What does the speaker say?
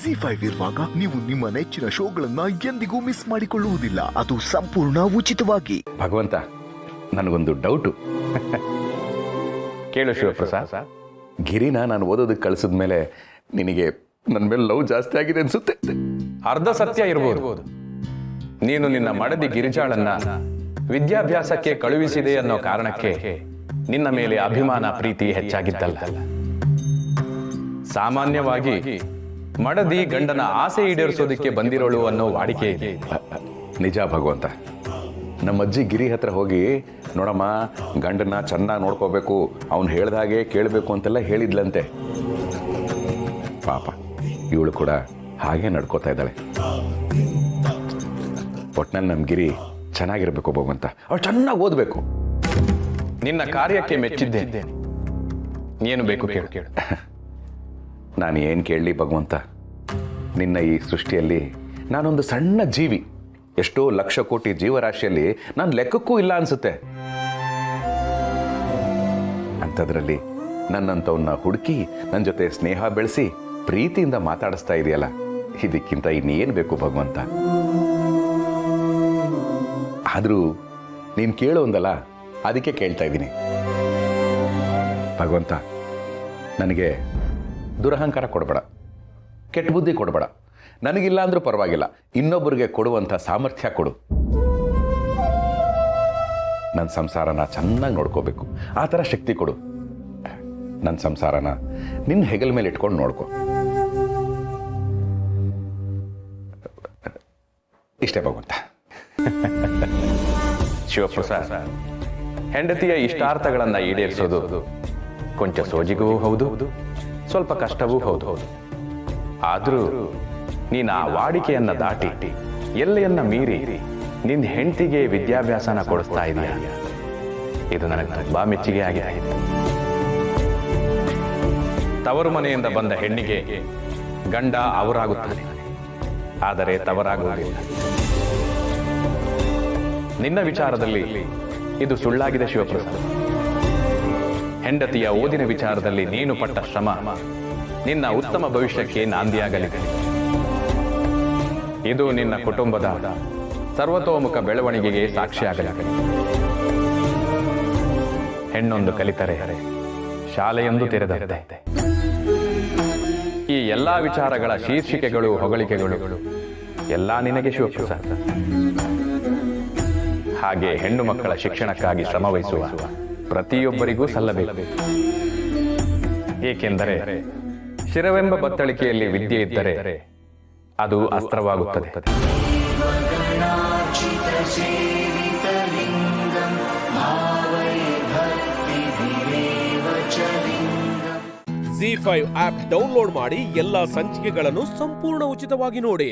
ZEE5 ಇರುವಾಗ ನೀವು ನಿಮ್ಮ ನೆಚ್ಚಿನ ಶೋಗಳನ್ನ ಎಂದಿಗೂ ಮಿಸ್ ಮಾಡಿಕೊಳ್ಳುವುದಿಲ್ಲ. ಅದು ಸಂಪೂರ್ಣ ಉಚಿತವಾಗಿ. ಭಗವಂತ, ನನಗೊಂದು ಡೌಟು. ಕೇಳು ಶಿವಪ್ರಸಾದ್. ಗಿರಿನ ನಾನು ಓದೋದಕ್ಕೆ ಕಳಿಸಿದ ಮೇಲೆ ನಿನಗೆ ನನ್ನ ಮೇಲೆ ಲವ್ ಜಾಸ್ತಿ ಆಗಿದೆ ಅನ್ಸುತ್ತೆ. ಅರ್ಧ ಸತ್ಯ ಇರಬಹುದು. ನೀನು ನಿನ್ನ ಮಡದಿ ಗಿರಿಜಾಳನ್ನ ವಿದ್ಯಾಭ್ಯಾಸಕ್ಕೆ ಕಳುಹಿಸಿದೆ ಅನ್ನೋ ಕಾರಣಕ್ಕೆ ನಿನ್ನ ಮೇಲೆ ಅಭಿಮಾನ ಪ್ರೀತಿ ಹೆಚ್ಚಾಗಿದ್ದಲ್ಲ. ಸಾಮಾನ್ಯವಾಗಿ ಮಡದಿ ಗಂಡನ ಆಸೆ ಈಡೇರಿಸೋದಕ್ಕೆ ಬಂದಿರೋಳು ಅನ್ನೋ ವಾಡಿಕೆ ಇದೆ. ನಿಜ ಭಗವಂತ. ನಮ್ಮ ಅಜ್ಜಿ ಗಿರಿ ಹತ್ರ ಹೋಗಿ, ನೋಡಮ್ಮ, ಗಂಡನ ಚೆನ್ನಾಗಿ ನೋಡ್ಕೋಬೇಕು, ಅವ್ನು ಹೇಳ್ದ ಹಾಗೆ ಕೇಳಬೇಕು ಅಂತೆಲ್ಲ ಹೇಳಿದ್ಲಂತೆ. ಪಾಪ, ಇವಳು ಕೂಡ ಹಾಗೆ ನಡ್ಕೋತಾ ಇದ್ದಾಳೆ. ಒಟ್ನಲ್ಲಿ ನಮ್ಮ ಗಿರಿ ಚೆನ್ನಾಗಿರ್ಬೇಕು ಭಗವಂತ. ಅವಳು ಚೆನ್ನಾಗಿ ಓದಬೇಕು. ನಿನ್ನ ಕಾರ್ಯಕ್ಕೆ ಮೆಚ್ಚಿದ್ದೇನೆ. ಏನು ಬೇಕು ಕೇಳು. ನಾನು ಏನು ಕೇಳಲಿ ಭಗವಂತ? ನಿನ್ನ ಈ ಸೃಷ್ಟಿಯಲ್ಲಿ ನಾನೊಂದು ಸಣ್ಣ ಜೀವಿ. ಎಷ್ಟೋ ಲಕ್ಷ ಕೋಟಿ ಜೀವರಾಶಿಯಲ್ಲಿ ನಾನು ಲೆಕ್ಕಕ್ಕೂ ಇಲ್ಲ ಅನ್ಸುತ್ತೆ. ಅಂಥದ್ರಲ್ಲಿ ನನ್ನಂಥವನ್ನ ಹುಡುಕಿ ನನ್ನ ಜೊತೆ ಸ್ನೇಹ ಬೆಳೆಸಿ ಪ್ರೀತಿಯಿಂದ ಮಾತಾಡಿಸ್ತಾ ಇದೆಯಲ್ಲ, ಇದಕ್ಕಿಂತ ಇನ್ನೇನು ಬೇಕು ಭಗವಂತ? ಆದರೂ ನೀನು ಕೇಳೋ ಒಂದಲ್ಲ, ಅದಕ್ಕೆ ಕೇಳ್ತಾ ಇದ್ದೀನಿ ಭಗವಂತ. ನನಗೆ ದುರಹಂಕಾರ ಕೊಡಬೇಡ, ಕೆಟ್ಟ ಬುದ್ಧಿ ಕೊಡಬೇಡ. ನನಗಿಲ್ಲ ಅಂದ್ರೂ ಪರವಾಗಿಲ್ಲ, ಇನ್ನೊಬ್ಬರಿಗೆ ಕೊಡುವಂಥ ಸಾಮರ್ಥ್ಯ ಕೊಡು. ನನ್ನ ಸಂಸಾರನ ಚೆನ್ನಾಗಿ ನೋಡ್ಕೋಬೇಕು, ಆ ಥರ ಶಕ್ತಿ ಕೊಡು. ನನ್ನ ಸಂಸಾರನ ನಿನ್ನ ಹೆಗಲ ಮೇಲೆ ಇಟ್ಕೊಂಡು ನೋಡ್ಕೊ. ಇಷ್ಟೇ ಭಗವಂತ. ಶಿವಪ್ರಸಾದ್, ಹೆಂಡತಿಯ ಇಷ್ಟಾರ್ಥಗಳನ್ನ ಈಡೇರಿಸೋದು ಕೊಂಚ ಸೋಜಿಗೂ ಹೌದು, ಸ್ವಲ್ಪ ಕಷ್ಟವೂ ಹೌದು. ಆದರೂ ನೀನು ಆ ವಾಡಿಕೆಯನ್ನ ದಾಟಿ ಎಲ್ಲೆಯನ್ನ ಮೀರಿ ನಿನ್ನ ಹೆಂಡತಿಗೆ ವಿದ್ಯಾಭ್ಯಾಸನ ಕೊಡಿಸ್ತಾ ಇದೆಯಾ? ಇದು ನನಗೆ ತುಂಬಾ ಮೆಚ್ಚುಗೆ ಆಗಿದೆ. ತವರು ಮನೆಯಿಂದ ಬಂದ ಹೆಣ್ಣಿಗೆ ಗಂಡ ಅವರಾಗುತ್ತಾನೆ, ಆದರೆ ತವರಾಗುವುದಿಲ್ಲ. ನಿನ್ನ ವಿಚಾರದಲ್ಲಿ ಇದು ಸುಳ್ಳಾಗಿದೆ ಶಿವಪ್ರಸಾದ್. ಹೆಂಡತಿಯ ಓದಿನ ವಿಚಾರದಲ್ಲಿ ನೀನು ಪಟ್ಟ ಶ್ರಮ ನಿನ್ನ ಉತ್ತಮ ಭವಿಷ್ಯಕ್ಕೆ ನಾಂದಿಯಾಗಲಿದೆ. ಇದು ನಿನ್ನ ಕುಟುಂಬದ ಸರ್ವತೋಮುಖ ಬೆಳವಣಿಗೆಗೆ ಸಾಕ್ಷಿಯಾಗಲಿದೆ. ಹೆಣ್ಣೊಂದು ಕಲಿತರೆ ಶಾಲೆಯೊಂದು ತೆರೆದಂತೆ. ಈ ಎಲ್ಲಾ ವಿಚಾರಗಳ ಶೀರ್ಷಿಕೆಗಳು, ಹೊಗಳಿಕೆಗಳು ಎಲ್ಲ ನಿನಗೆ ಶಿವಪ್ರಸಾದ್. ಹಾಗೆ ಹೆಣ್ಣು ಮಕ್ಕಳ ಶಿಕ್ಷಣಕ್ಕಾಗಿ ಶ್ರಮವಹಿಸುವ ಪ್ರತಿಯೊಬ್ಬರಿಗೂ ಸಲ್ಲಬೇಕು. ಏಕೆಂದರೆ ಶಿರವೆಂಬ ಬತ್ತಳಿಕೆಯಲ್ಲಿ ವಿದ್ಯೆ ಇದ್ದರೆ ಅದು ಅಸ್ತ್ರವಾಗುತ್ತದೆ. ZEE5 ಆಪ್ ಡೌನ್ಲೋಡ್ ಮಾಡಿ ಎಲ್ಲಾ ಸಂಚಿಕೆಗಳನ್ನು ಸಂಪೂರ್ಣ ಉಚಿತವಾಗಿ ನೋಡಿ.